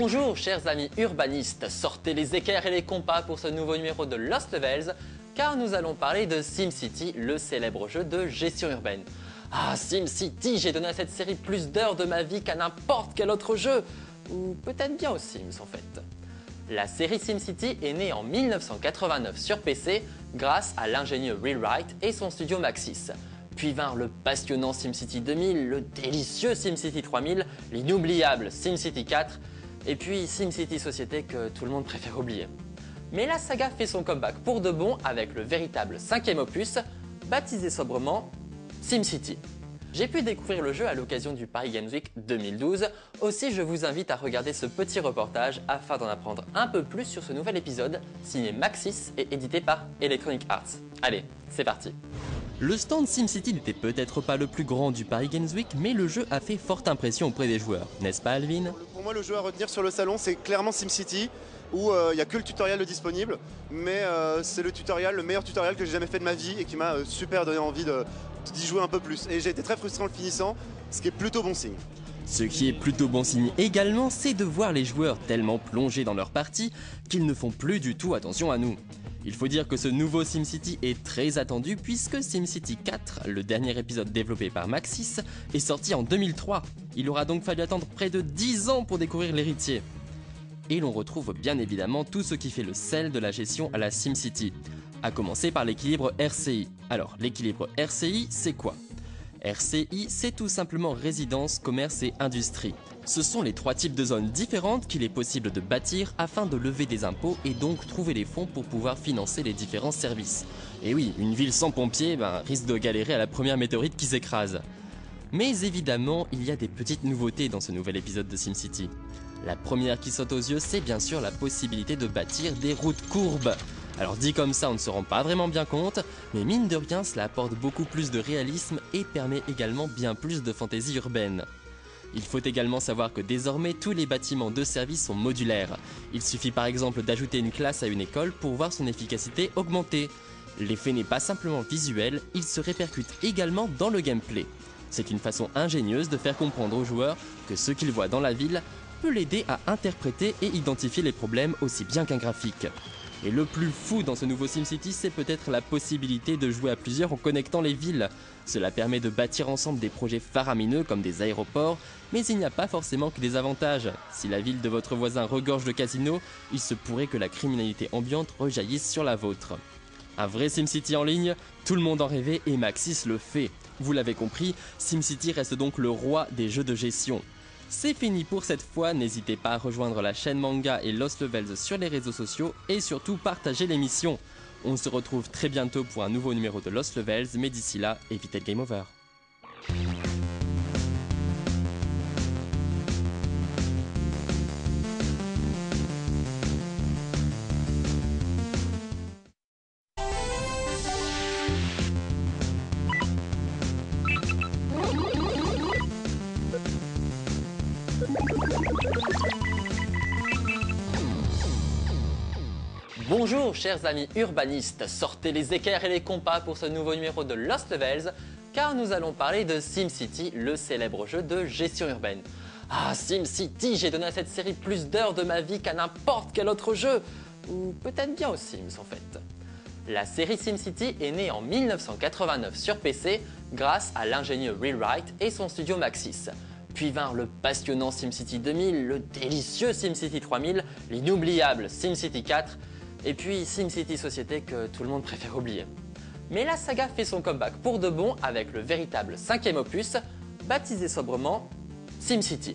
Bonjour chers amis urbanistes, sortez les équerres et les compas pour ce nouveau numéro de Lost Levels, car nous allons parler de SimCity, le célèbre jeu de gestion urbaine. Ah, SimCity, j'ai donné à cette série plus d'heures de ma vie qu'à n'importe quel autre jeu, ou peut-être bien aux Sims en fait. La série SimCity est née en 1989 sur PC grâce à l'ingénieux Will Wright et son studio Maxis. Puis vinrent le passionnant SimCity 2000, le délicieux SimCity 3000, l'inoubliable SimCity 4, et puis SimCity Société que tout le monde préfère oublier. Mais la saga fait son comeback pour de bon avec le véritable 5e opus, baptisé sobrement SimCity. J'ai pu découvrir le jeu à l'occasion du Paris Games Week 2012, aussi je vous invite à regarder ce petit reportage afin d'en apprendre un peu plus sur ce nouvel épisode, signé Maxis et édité par Electronic Arts. Allez, c'est parti. Le stand SimCity n'était peut-être pas le plus grand du Paris Games Week, mais le jeu a fait forte impression auprès des joueurs, n'est-ce pas Alvin? Pour moi, le jeu à retenir sur le salon, c'est clairement SimCity, où il n'y a que le tutoriel de disponible, mais c'est le meilleur tutoriel que j'ai jamais fait de ma vie et qui m'a super donné envie d'y jouer un peu plus. Et j'ai été très frustré en le finissant, ce qui est plutôt bon signe. Ce qui est plutôt bon signe également, c'est de voir les joueurs tellement plongés dans leur partie qu'ils ne font plus du tout attention à nous. Il faut dire que ce nouveau SimCity est très attendu puisque SimCity 4, le dernier épisode développé par Maxis, est sorti en 2003. Il aura donc fallu attendre près de 10 ans pour découvrir l'héritier. Et l'on retrouve bien évidemment tout ce qui fait le sel de la gestion à la SimCity, à commencer par l'équilibre RCI. Alors, l'équilibre RCI, c'est quoi ? RCI, c'est tout simplement résidence, commerce et industrie. Ce sont les 3 types de zones différentes qu'il est possible de bâtir afin de lever des impôts et donc trouver les fonds pour pouvoir financer les différents services. Et oui, une ville sans pompiers risque de galérer à la première météorite qui s'écrase. Mais évidemment, il y a des petites nouveautés dans ce nouvel épisode de SimCity. La première qui saute aux yeux, c'est bien sûr la possibilité de bâtir des routes courbes. Alors dit comme ça, on ne se rend pas vraiment bien compte, mais mine de rien, cela apporte beaucoup plus de réalisme et permet également bien plus de fantaisie urbaine. Il faut également savoir que désormais, tous les bâtiments de service sont modulaires. Il suffit par exemple d'ajouter une classe à une école pour voir son efficacité augmenter. L'effet n'est pas simplement visuel, il se répercute également dans le gameplay. C'est une façon ingénieuse de faire comprendre aux joueurs que ce qu'ils voient dans la ville peut l'aider à interpréter et identifier les problèmes aussi bien qu'un graphique. Et le plus fou dans ce nouveau SimCity, c'est peut-être la possibilité de jouer à plusieurs en connectant les villes. Cela permet de bâtir ensemble des projets faramineux comme des aéroports, mais il n'y a pas forcément que des avantages. Si la ville de votre voisin regorge de casinos, il se pourrait que la criminalité ambiante rejaillisse sur la vôtre. Un vrai SimCity en ligne, tout le monde en rêvait et Maxis le fait. Vous l'avez compris, SimCity reste donc le roi des jeux de gestion. C'est fini pour cette fois, n'hésitez pas à rejoindre la chaîne Manga et Lost Levels sur les réseaux sociaux et surtout partagez l'émission. On se retrouve très bientôt pour un nouveau numéro de Lost Levels, mais d'ici là, évitez le game over. Bonjour chers amis urbanistes, sortez les équerres et les compas pour ce nouveau numéro de Lost Levels, car nous allons parler de SimCity, le célèbre jeu de gestion urbaine. Ah, SimCity, j'ai donné à cette série plus d'heures de ma vie qu'à n'importe quel autre jeu, ou peut-être bien aux Sims en fait. La série SimCity est née en 1989 sur PC grâce à l'ingénieux Will Wright et son studio Maxis. Puis vinrent le passionnant SimCity 2000, le délicieux SimCity 3000, l'inoubliable SimCity 4, et puis SimCity Société que tout le monde préfère oublier. Mais la saga fait son comeback pour de bon avec le véritable 5e opus, baptisé sobrement SimCity.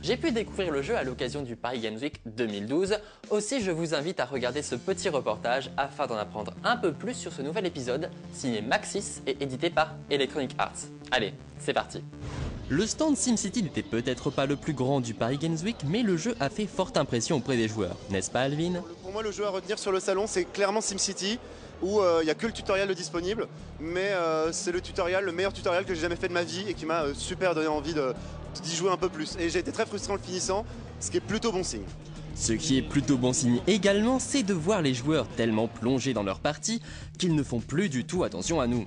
J'ai pu découvrir le jeu à l'occasion du Paris Games Week 2012, aussi je vous invite à regarder ce petit reportage afin d'en apprendre un peu plus sur ce nouvel épisode, signé Maxis et édité par Electronic Arts. Allez, c'est parti. Le stand SimCity n'était peut-être pas le plus grand du Paris Games Week, mais le jeu a fait forte impression auprès des joueurs, n'est-ce pas Alvin? Pour moi, le jeu à retenir sur le salon, c'est clairement SimCity, où il n'y a que le tutoriel de disponible, mais c'est le meilleur tutoriel que j'ai jamais fait de ma vie et qui m'a super donné envie d'y jouer un peu plus. Et j'ai été très frustré en le finissant, ce qui est plutôt bon signe. Ce qui est plutôt bon signe également, c'est de voir les joueurs tellement plongés dans leur partie qu'ils ne font plus du tout attention à nous.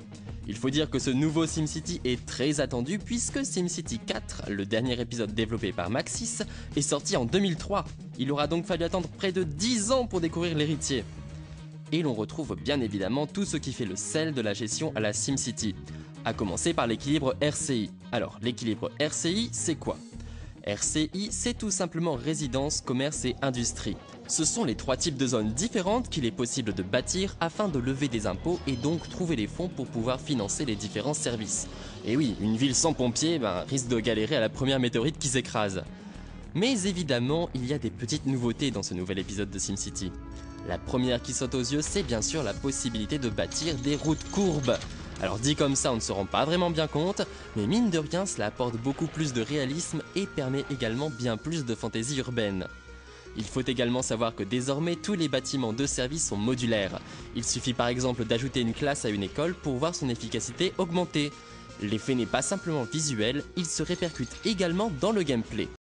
Il faut dire que ce nouveau SimCity est très attendu puisque SimCity 4, le dernier épisode développé par Maxis, est sorti en 2003. Il aura donc fallu attendre près de 10 ans pour découvrir l'héritier. Et l'on retrouve bien évidemment tout ce qui fait le sel de la gestion à la SimCity, à commencer par l'équilibre RCI. Alors, l'équilibre RCI, c'est quoi ? RCI, c'est tout simplement résidence, commerce et industrie. Ce sont les 3 types de zones différentes qu'il est possible de bâtir afin de lever des impôts et donc trouver les fonds pour pouvoir financer les différents services. Et oui, une ville sans pompiers risque de galérer à la première météorite qui s'écrase. Mais évidemment, il y a des petites nouveautés dans ce nouvel épisode de SimCity. La première qui saute aux yeux, c'est bien sûr la possibilité de bâtir des routes courbes. Alors dit comme ça, on ne se rend pas vraiment bien compte, mais mine de rien, cela apporte beaucoup plus de réalisme et permet également bien plus de fantaisie urbaine. Il faut également savoir que désormais, tous les bâtiments de service sont modulaires. Il suffit par exemple d'ajouter une classe à une école pour voir son efficacité augmenter. L'effet n'est pas simplement visuel, il se répercute également dans le gameplay.